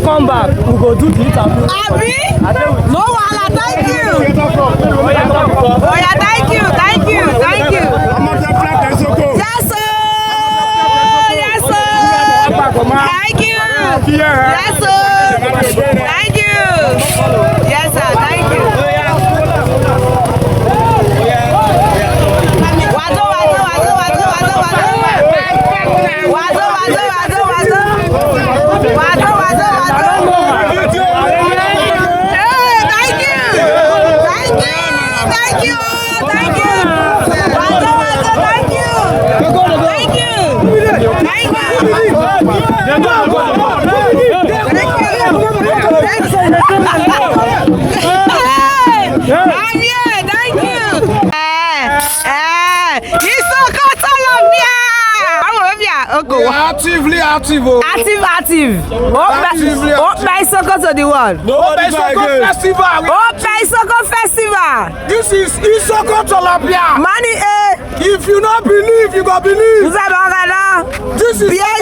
Come back, we go do the interview. Abi? No wahala, thank you. Oh yeah, thank you. Yes sir. Thank you. Yes sir. Thank you. Yes sir, thank you. Wazo. Active. Okpe-Isoko to the world. Okpe-Isoko festival. This is Isoko Tolapia. Money If you not believe, you go believe. Vous avez regardé? This is bien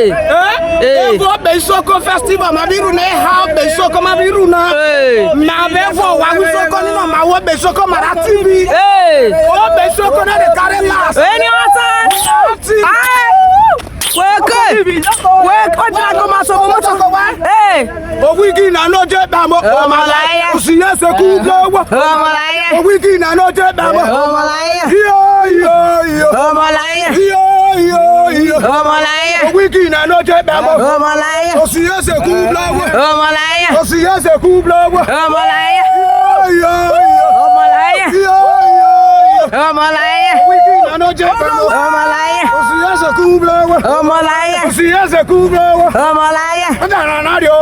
Okpe-Isoko festival mabiru na ha Okpe-Isoko mabiru na. Na before wa Isoko ni no ma Okpe-Isoko mara TV. Okpe-Isoko na dey carry last. Any other? Wake up, Owigi na no je bamo. Omalaya. Usiye se ku go. Omalaya. Owigi na no je bamo. Omalaya. Yo. Omalaya. Yo. Omalaya. Owigi na no je bamo. Omalaya. Usiye se ku go. Omalaya. Usiye se ku go. Omalaya. Yo. Omalaya. Omalaya. Owigi na no je bamo. Omalaya. Usiye se ku go. Omalaya. Usiye se ku go. Omalaya. Na dio.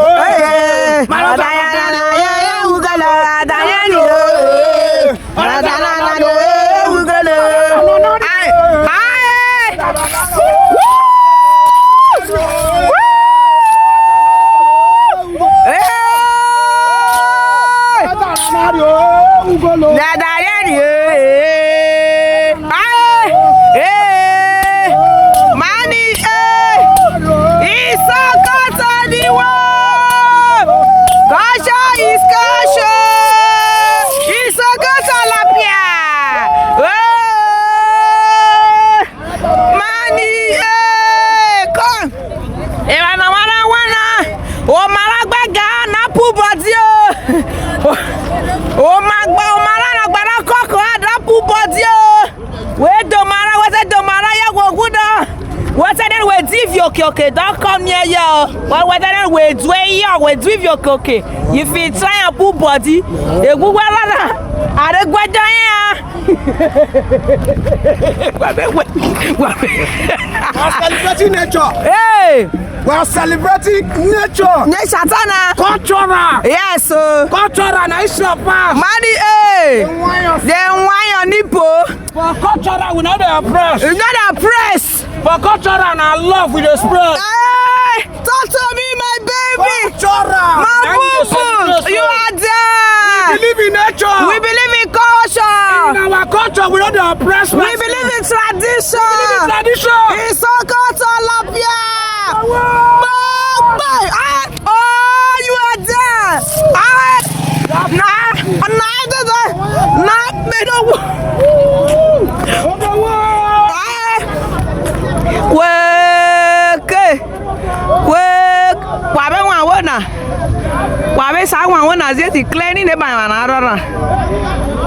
Okay, don't come near you. Well, whether we do here, we do your okay. If you try and put body, you go well. I don't go We're celebrating nature. Hey, we're celebrating nature. Neshatana. Cultural. Yes, cultural. Nice your past. Money, hey. Then why your nipple? For cultural, we not oppressed. You're not oppressed. For cultural and our love with the spread. Hey, talk to me, my baby. Cultural. My boo-boo, you are there. We believe in nature. We believe in culture. In our culture, we not oppressed. We believe in tradition. We believe in tradition. It's so cultural, Lapia. Oh, you are there.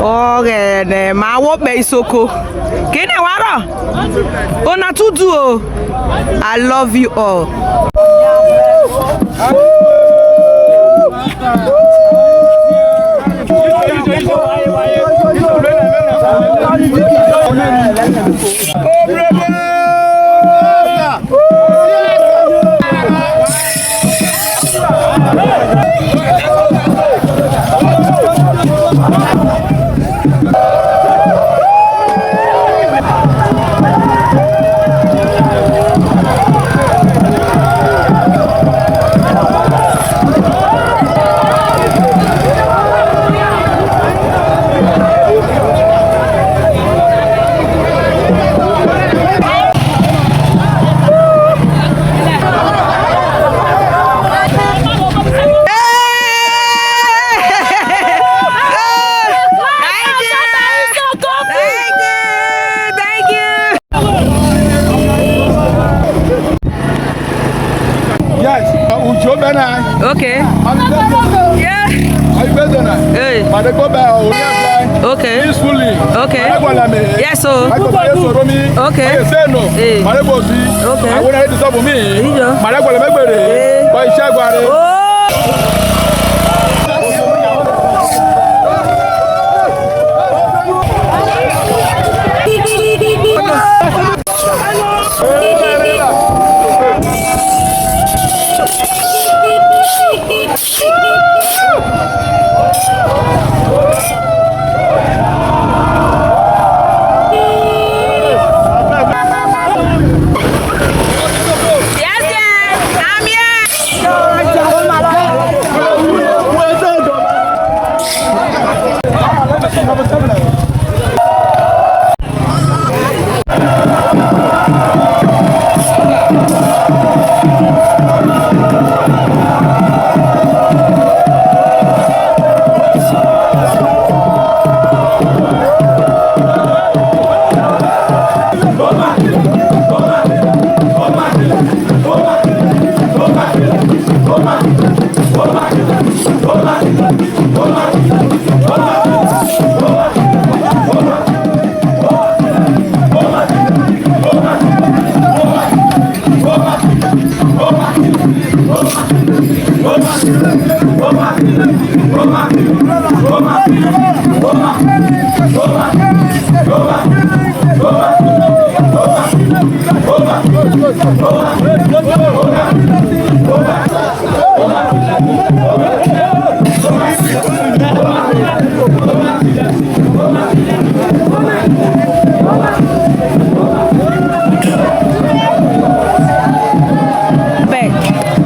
Okay, ma Okpe-Isoko. Kene waro? Ona tutu o. I love you all. Okay. Yeah. Hey. Okay. Peacefully. Okay. Yes, so. Okay. Hey. Okay. Oh.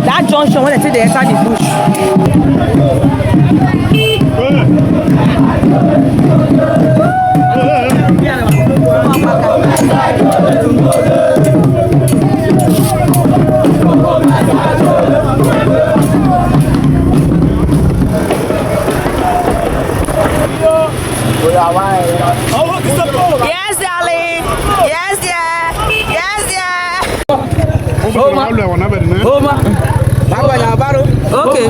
That junction when they enter the bush. Yes, darling. Yes, dear. Yes, dear. Homa. Okay.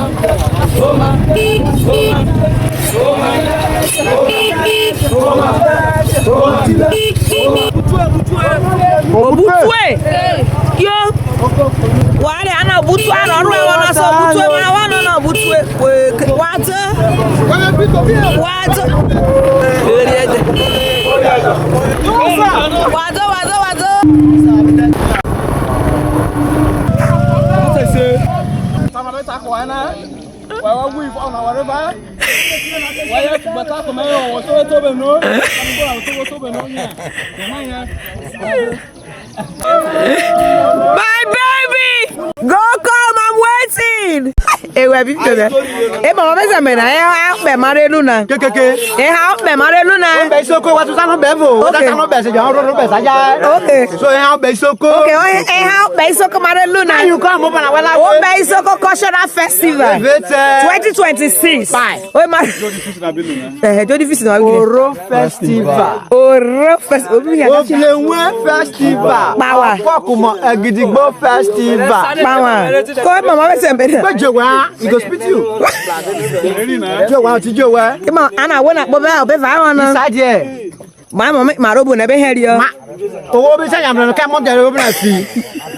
Obutue. Yo. Wale ana butu ana ru e wona so butue ma wona na butue. Wato. My baby! Go come, I'm waiting! Ewe bi bebe. E mama be me na e ha pe mare luna. Kekeke. E ha pe mare luna. Be Isoko wa tu sa no bevo. O ta no be se jo ro be sa ja. Okay. So e ha be Isoko. Okay, e ha be Isoko mare luna. You come up na wala. O be Isoko cultural festival 2026. Bye. O ma. Jodi fisi na. Oro festival. Oro festival. Obienwe festival. Bawa. Fokumo Egidigbo festival. Bawa. Ko mama be se me. Bejowa, he go spit you. Jowa ti jowa. Come on, Anna wona bo be va won. Inside here. Mama ma robo na be heri o. Owo bi se yam no ka mo de robo na fi.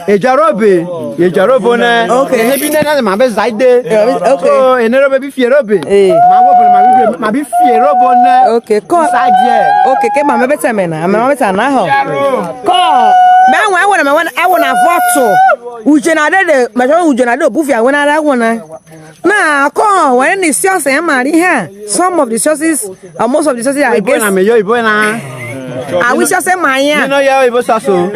Ejarobo na. Okay. Ebi na ma be side. Okay. So enero be fi robe. Ma wo ma bi fi robo na. Okay, ko. Inside here. Okay, ke mama be teme na. Mama be ta na ho. Ko. Me wona voto. Ujena de obufi awona da wona. Na ko when the source e mari here. Some of the sources or most of the sources I guess. Na me yo ibo na. I wish I say my You know yo ibo saso.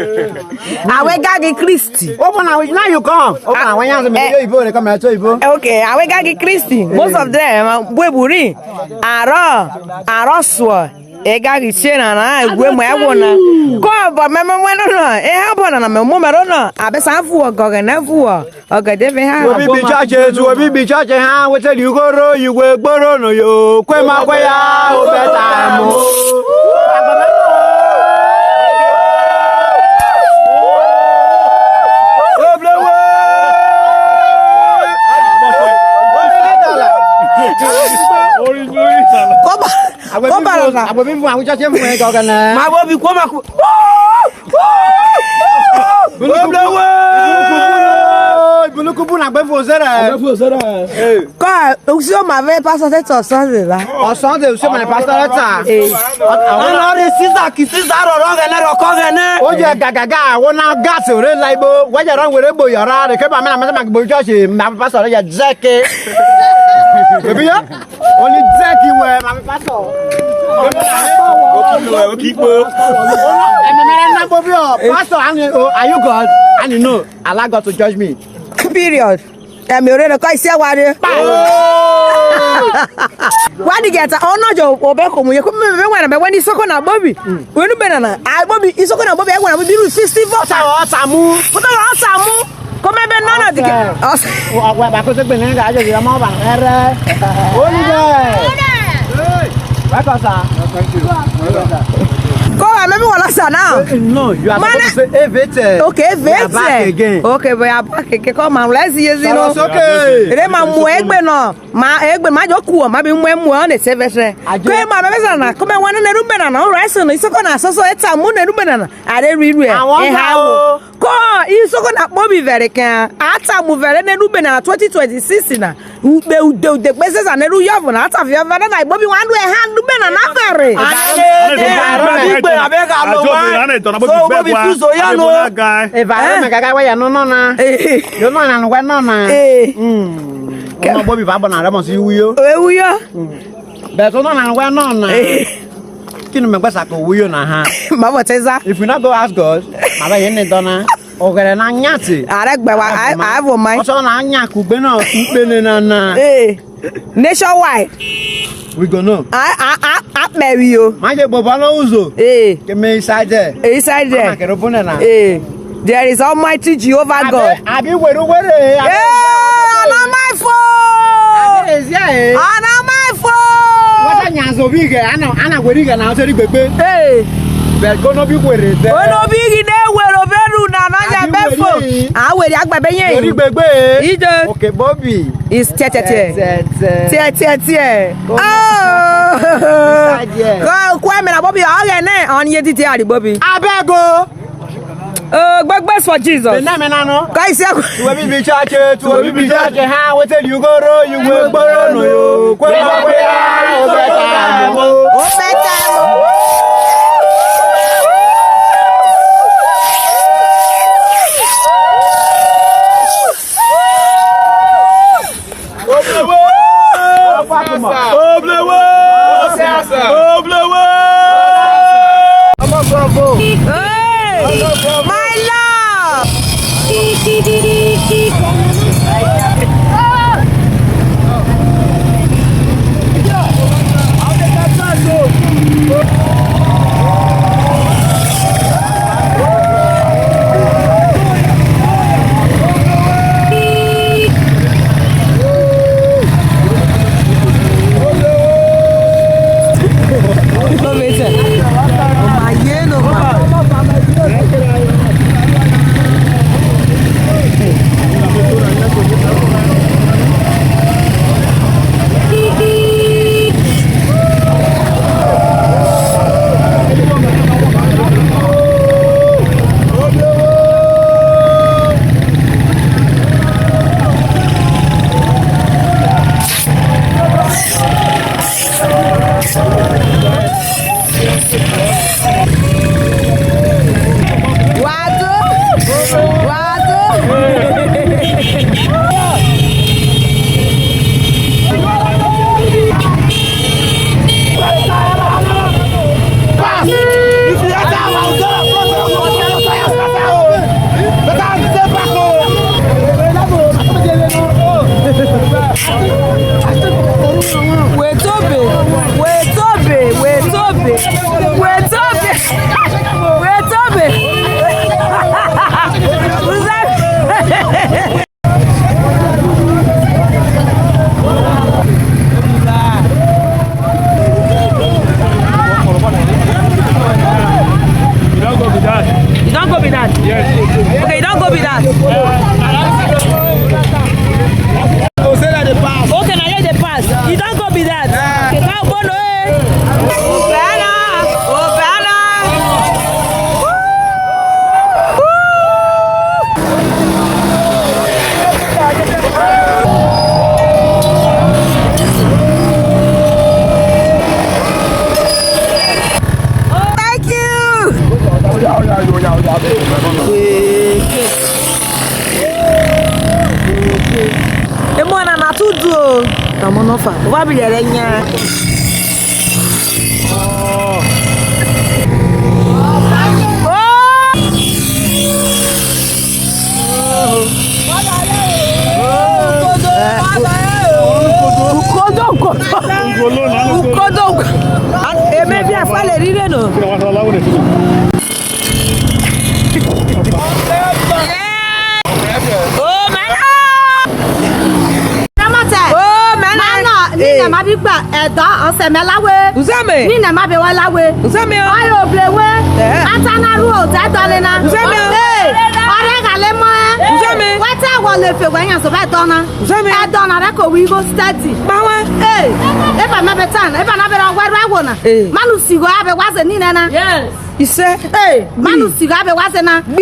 Awe gagi Christi. Open now you come. Open now when you me yo ibo le come to ibo. Okay, awe gagi Christi. Most of them bweburi. Aroswo. Egagi chena na egwe mo ewona ko ba meme weno no e ha bona na me mo mero no abesa fu ogoge na fu ogede be ha obi bi chache ha wete li goro igwe gboro no yo kwe ma kwe ya o beta mo Abo bi fu awon chache fu e gogo na ma bo bi ko ma ku Bulukubu na gbe fo zere ko o si o ma ve pastor to Sunday la o Sunday o se ma pastor ta ona re Caesar ro ge na ro ko ge na o je gagaga wona gas re laibo wa je ran were bo yora re ke ba me na ma gbo church na pastor je zeke ebi ya only zeki we ma pastor Pastor, are you God? And you know, allow God to judge me. Period. I'm already quite say what you. What you get? Oh no, Joe. Obeko mu. You come when Isoko na Bobby. We no banana. I Bobby Isoko na Bobby. I want to be 50 votes. Samu. Put on Samu. Come be none of the. Oh, ba ko se gbe ni ga je ma ba ere. Welcome, sir. Thank you. Go on, maybe one last now. No, you are supposed to say evete. Okay, evete. Back again. Okay, we are back again. Come on, let's see. It's okay. Ere ma mu egbe no. Ma egbe ma jo ku o ma bi mu on the service. Go ma be na. Come one na rumbe na. All right, so Isoko na so eta mu na rumbe na. Are riru e. Ha wo. Isoko na Bobby very can. Ata mu very ne rube na 2026 na. Ude pese za ne ru yavu na ata via vana na Bobby wan do e hand be na na very. So Bobby tuzo ya no. E va me gaga wa ya no na. Yo no na no na. Ono Bobby va bona ra mo si wuyo. Wuyo. Be so no na no na. Kinu me gbasa ko wuyo na ha. Mama teza. If you not go ask God, mama yen ne dona. Ogere na nyati. Are gba wa I have on my. So na anya ku gbe na mpene na. Nationwide. We go know. I marry you. Maje bobo no uzo. Ke me inside there. Inside there. Ke robona na. There is Almighty Jehovah God. Abi were. On my phone. On my phone. What nyanzo bige ana weriga na so ri gbegbe. Be go no bi were there. Ono bigi de were beru na na ya befo. Ah were agbabe yen. Ri gbegbe. Ije. Okay Bobby. Is tie. Oh. Go kwame na Bobby all ne on ye titi ari Bobby. Abego. Gbagbe for Jesus. Na me na no. Guys, to be church, ha we tell you go ro you go gboro no yo. Kwe ya o beta mo. My love. Monofa. What be there nya? Ukodo. E me bi afale rire no. Nina mabigba edo ose melawe Uzame Nina mabewa lawe Uzame ayo blewe atana ru o te dolina Uzame ore gale mo Uzame. What I want to feel when you're so bad, Donna. Uzame. I don't know, we go study. Bawa. Hey, if I'm not better, if I'm not better, what I want. Malusi go have a wasn't in. Yes. You say, hey, Malusi go have a wasn't. B.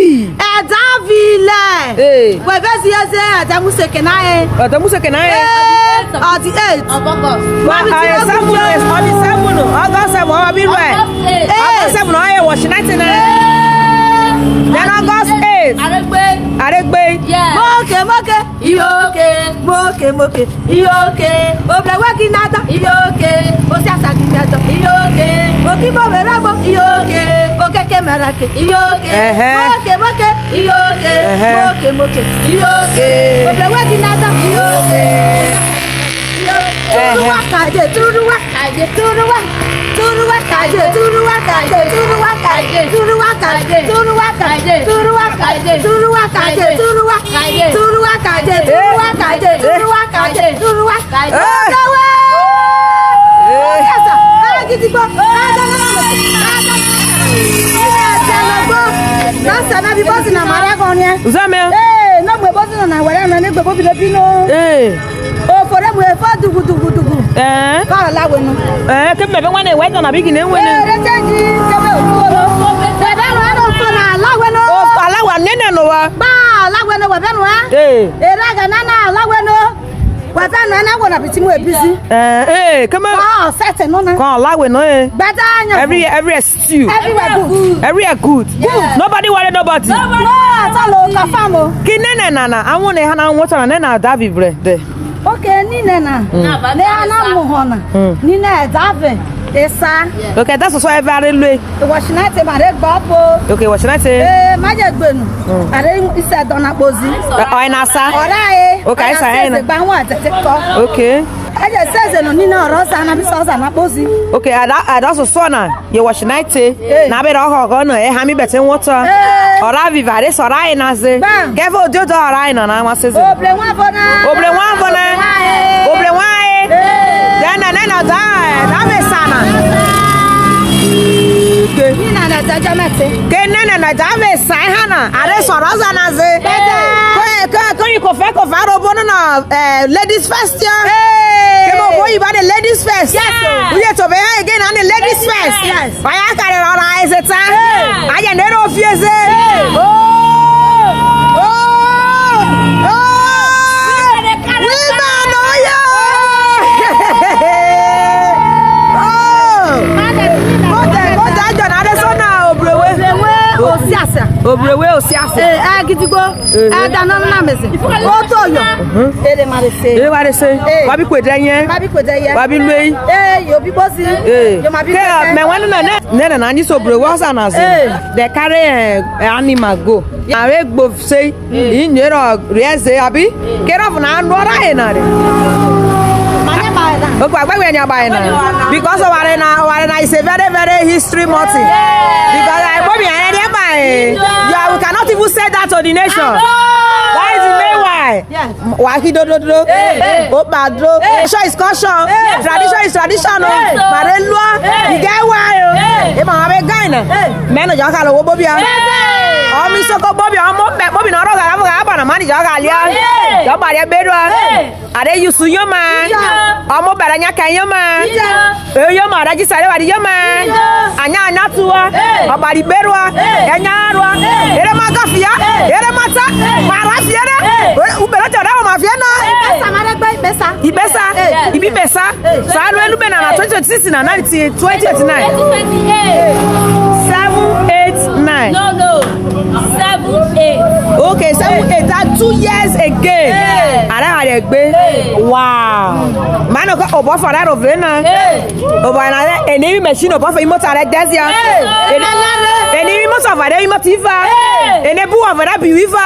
Davile. Hey. Where is the Damusek and I? The music and I. Or the 8th of August. I am on the 7th. August, I'll be right. August 7th, I was 99. Then August 8th. Aregbe. Yeah. Moke. Moke. Iyoke. Oblewaki nada. Iyoke. Osiasa kinado. Iyoke. Okibo berabo. Iyoke. Okeke merake. Iyoke. Moke. Iyoke. Moke. Iyoke. Oblewaki nada. Iyoke. Every stew. Everywhere good. Nobody worry nobody. Kinena I want to hana water and then I'll dive there. Okay, Nina. Nina Dave. Okay, that's also a very low. What should I say? My red bubble. Okay, what should I say? Magic Bun. I didn't say Donna Bozy. Okay, okay. I just said, Nina Rosa and I'm Bozy. Okay, I also saw now. You watch night. Now, better gonna hammy better water. Or I vive this or I naze. Give or do the I know. I must say, then I'll die. I'm a son. Kenana na dave sai hana are soroza na ze ko ko fe ko faro bono na ladies first ya kemo boy ba the ladies first yes we to be again and the ladies first yes aya kare ora ezeta aya nero fieze Obrewe osiase agidigbo adana na meze otoyo ele mare se wabi kwedanye wabi lwei yo bibosi yo mabi me wan na anyi so obrewe osa na ze they carry animal go awe gbo say inero rieze abi kera fu na anu ora e na re because of Arena is a very history motive. Because I we cannot even say that to the nation. That is the main why. Wahidodo, Opadro, tradition is caution, tradition is tradition. Marelua, you get why? If I have a guy, man, you can't go Bobby. I'm so go Bobby. I'm Bobby. Not a man. Nobody better. Are they used to your man? I'm more better than your man. Your man, I just said about your man. Anya natua, abari berwa, enyanwa, ere magafia, ere mata, marafia, uberata na mafiana. Besa, ibesa, ibibesa. Sa anu elu bena na 2026 na 2029. 789. No. 78. Okay, 78. That 2 years again. Are wow. Man, okay, obo for that over na. Obo na enemy machine obo for imota like that ya. Enemy must have that emotiva. Enebu over that biwiva.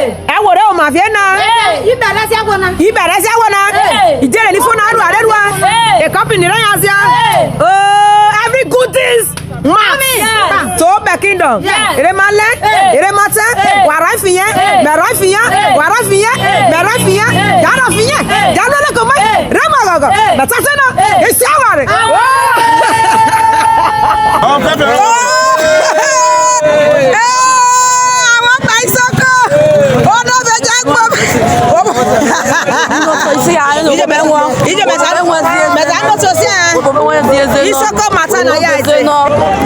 E wore o ma vie na. Ibere sia wona. Ijere ni phone aru arewa. E company ran azia. Oh, every good things. Mommy. So back kingdom. Ere male, ere mata, warafia, merafia, merafia, garafia. Ganole ko mai. Ramagogo. Batasana. Esiaware. Oh, baby. Okpe-Isoko. Oh no. Ije benwo. Ije mesare nwazie. Mesare no sosia. Isoko mata na ya ite.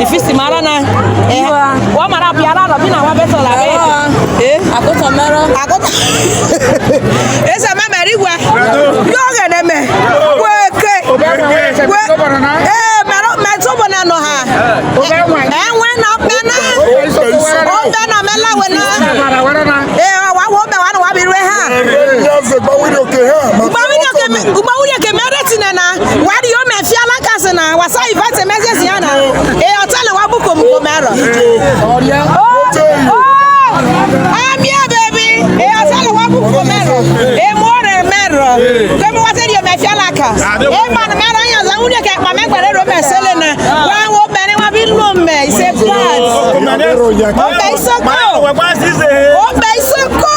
Ifisi mara na. Wa mara biara ro bi na wa beto la be. Akoto mero. Akoto. Esa mama rigwa. Yo gene me. Weke. Mero meto bona no ha. Enwe na pena. O be na mela we na. Wa wo be wa no wa bi re ha. Gbawo ke mere tinana. Wa di o me fi alaka se na. Wa sa invite message ya na. Hotel wa buko mu mero. I'm here, baby. Hotel wa buko mero. More mero. Kemo wa se di o me fi alaka. Man mero yan za unye ke pa me gbere ro me sele na. Wa wo be ni wa bi lo me. It's a plan. Okpe-Isoko. Okpe-Isoko.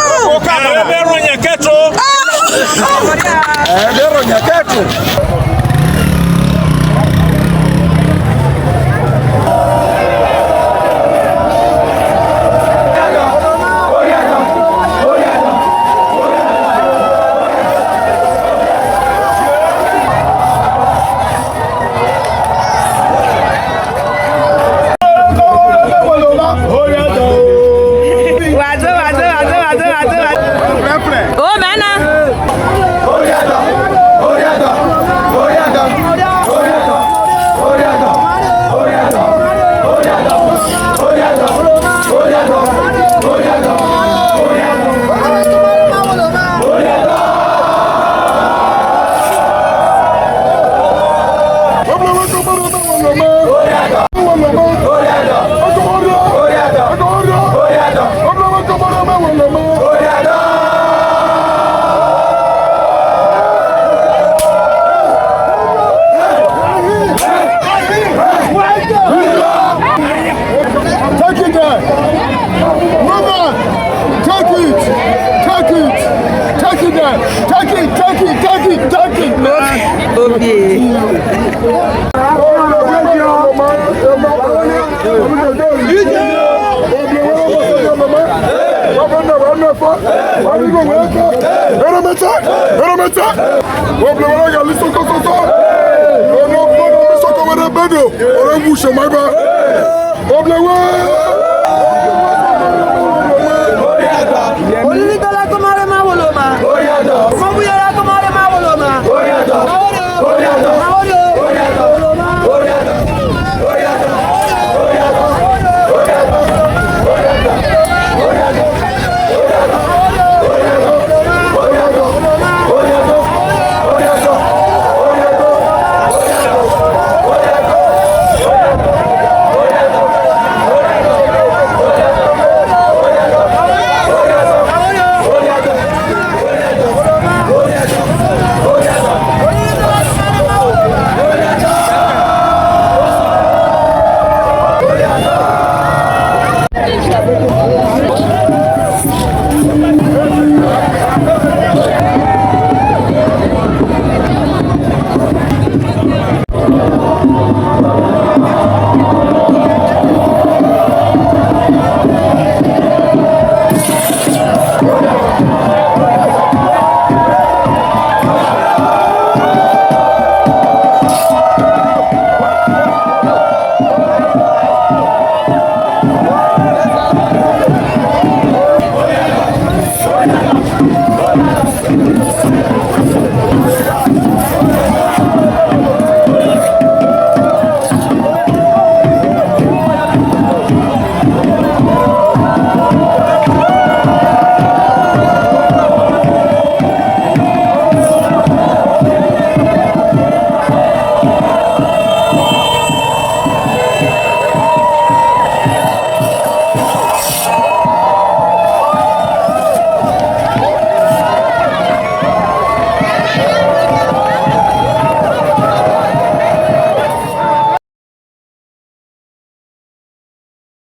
Oble